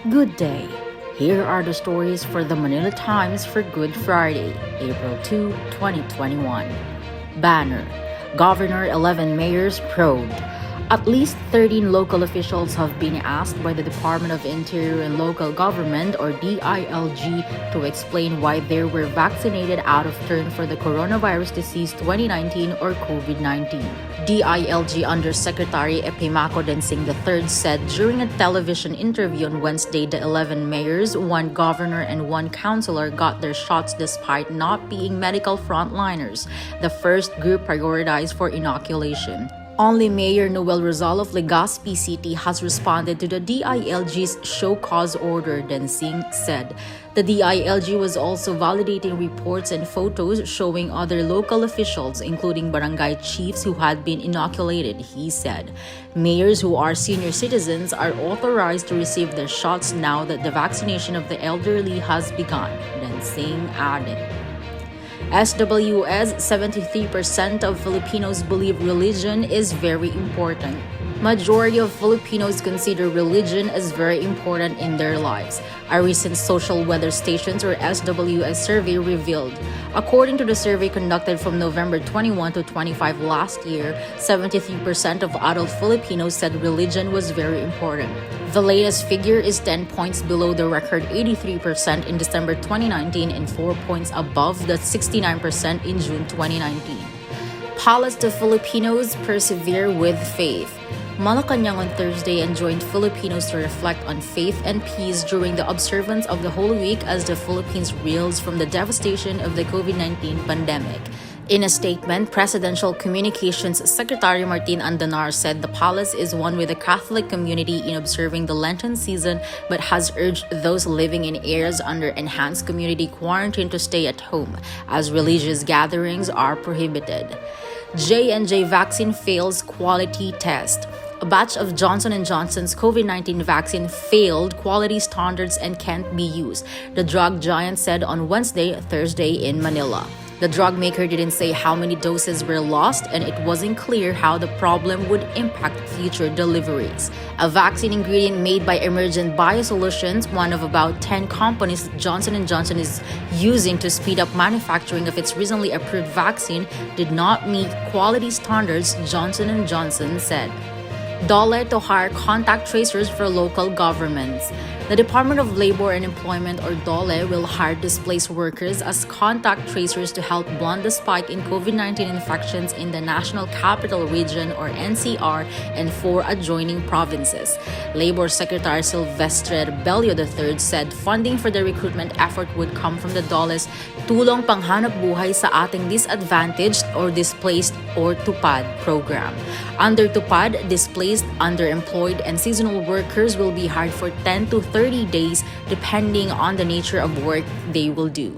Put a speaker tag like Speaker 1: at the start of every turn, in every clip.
Speaker 1: Good day. Here are the stories for the Manila Times for Good Friday, April 2, 2021. Banner. Governor 11 mayors probed. At least 13 local officials have been asked by the Department of Interior and Local Government or DILG to explain why they were vaccinated out of turn for the coronavirus disease 2019 or COVID-19. DILG Undersecretary Epimako Densing III said during a television interview on Wednesday the 11 mayors, one governor and one councilor got their shots despite not being medical frontliners, the first group prioritized for inoculation. Only Mayor Noel Rizal of Legazpi City has responded to the DILG's show cause order, Densing said. The DILG was also validating reports and photos showing other local officials, including barangay chiefs who had been inoculated, he said. Mayors who are senior citizens are authorized to receive their shots now that the vaccination of the elderly has begun, Densing added. SWS 73% of Filipinos believe religion is very important. Majority of Filipinos consider religion as very important in their lives, a recent Social Weather Stations or SWS survey revealed. According to the survey conducted from November 21 to 25 last year, 73% of adult Filipinos said religion was very important. The latest figure is 10 points below the record 83% in December 2019 and 4 points above the 69% in June 2019. Palace to Filipinos persevere with faith. Malacanang on Thursday enjoined Filipinos to reflect on faith and peace during the observance of the Holy Week as the Philippines reels from the devastation of the COVID-19 pandemic. In a statement, Presidential Communications Secretary Martin Andanar said the palace is one with the Catholic community in observing the Lenten season but has urged those living in areas under enhanced community quarantine to stay at home as religious gatherings are prohibited. J&J vaccine fails quality test. A batch of Johnson & Johnson's COVID-19 vaccine failed quality standards and can't be used, the drug giant said on Thursday in Manila. The drug maker didn't say how many doses were lost, and it wasn't clear how the problem would impact future deliveries. A vaccine ingredient made by Emergent Biosolutions, one of about 10 companies Johnson & Johnson is using to speed up manufacturing of its recently approved vaccine, did not meet quality standards, Johnson & Johnson said. DOLE to hire contact tracers for local governments. The Department of Labor and Employment or DOLE will hire displaced workers as contact tracers to help blunt the spike in COVID-19 infections in the National Capital Region or NCR and 4 adjoining provinces. Labor Secretary Silvestre Rebello III said funding for the recruitment effort would come from the DOLE's Tulong Panghanap Buhay sa Ating Disadvantaged or Displaced or TUPAD program. Under TUPAD, displaced, underemployed, and seasonal workers will be hired for 10 to 30 days depending on the nature of work they will do.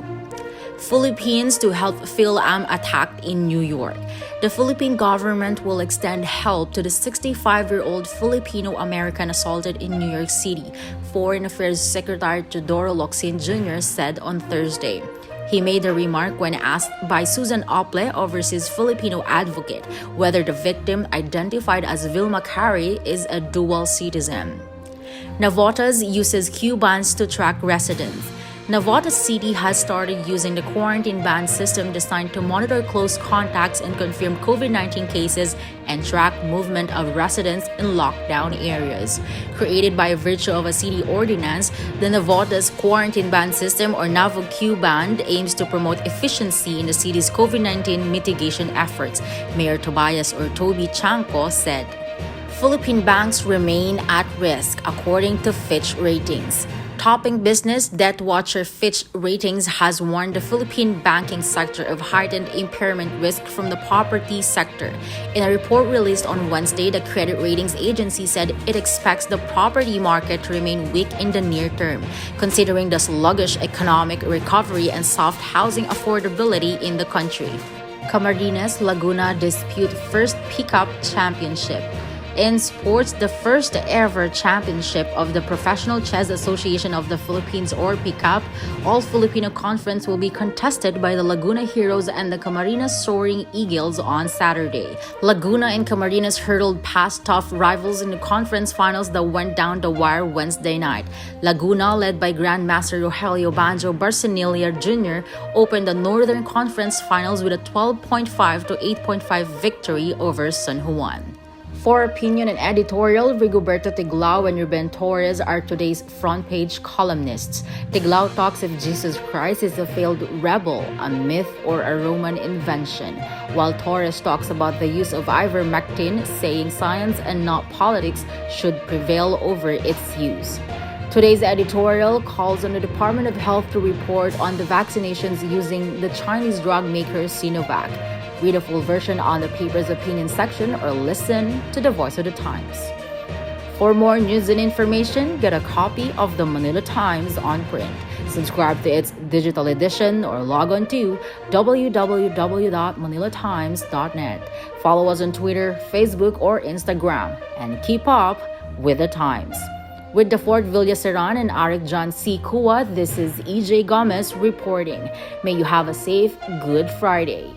Speaker 1: Philippines to help Phil-Am attacked in New York. The Philippine government will extend help to the 65-year-old Filipino-American assaulted in New York City, Foreign Affairs Secretary Teodoro Locsin Jr. said on Thursday. He made the remark when asked by Susan Ople, overseas Filipino advocate, whether the victim, identified as Vilma Carey, is a dual citizen. Navotas uses Q bans to track residents. Navotas City has started using the quarantine ban system designed to monitor close contacts and confirm COVID-19 cases and track movement of residents in lockdown areas. Created by virtue of a city ordinance, the Navotas quarantine ban system or Navo Q ban aims to promote efficiency in the city's COVID-19 mitigation efforts, Mayor Tobias or Toby Chanco said. Philippine banks remain at risk, according to Fitch Ratings. Topping business, debt watcher Fitch Ratings has warned the Philippine banking sector of heightened impairment risk from the property sector. In a report released on Wednesday, the credit ratings agency said it expects the property market to remain weak in the near term, considering the sluggish economic recovery and soft housing affordability in the country. Camarines Laguna dispute first pickup championship. In sports, the first ever championship of the Professional Chess Association of the Philippines or PCAP All-Filipino Conference will be contested by the Laguna Heroes and the Camarines Soaring Eagles on Saturday. Laguna and Camarines hurtled past tough rivals in the conference finals that went down the wire Wednesday night. Laguna, led by Grandmaster Rogelio Banjo Barcinilia Jr., opened the Northern Conference Finals with a 12.5 to 8.5 victory over San Juan. For opinion and editorial, Rigoberto Tiglao and Ruben Torres are today's front page columnists. Tiglao talks if Jesus Christ is a failed rebel, a myth, or a Roman invention, while Torres talks about the use of ivermectin, saying science and not politics should prevail over its use. Today's editorial calls on the Department of Health to report on the vaccinations using the Chinese drug maker Sinovac. Read a full version on the paper's opinion section or listen to the Voice of the Times. For more news and information, get a copy of the Manila Times on print. Subscribe to its digital edition or log on to www.manilatimes.net. Follow us on Twitter, Facebook, or Instagram, and keep up with the Times. With the Fort Villaseran and Eric John C. KUWTT, this is EJ Gomez reporting. May you have a safe Good Friday.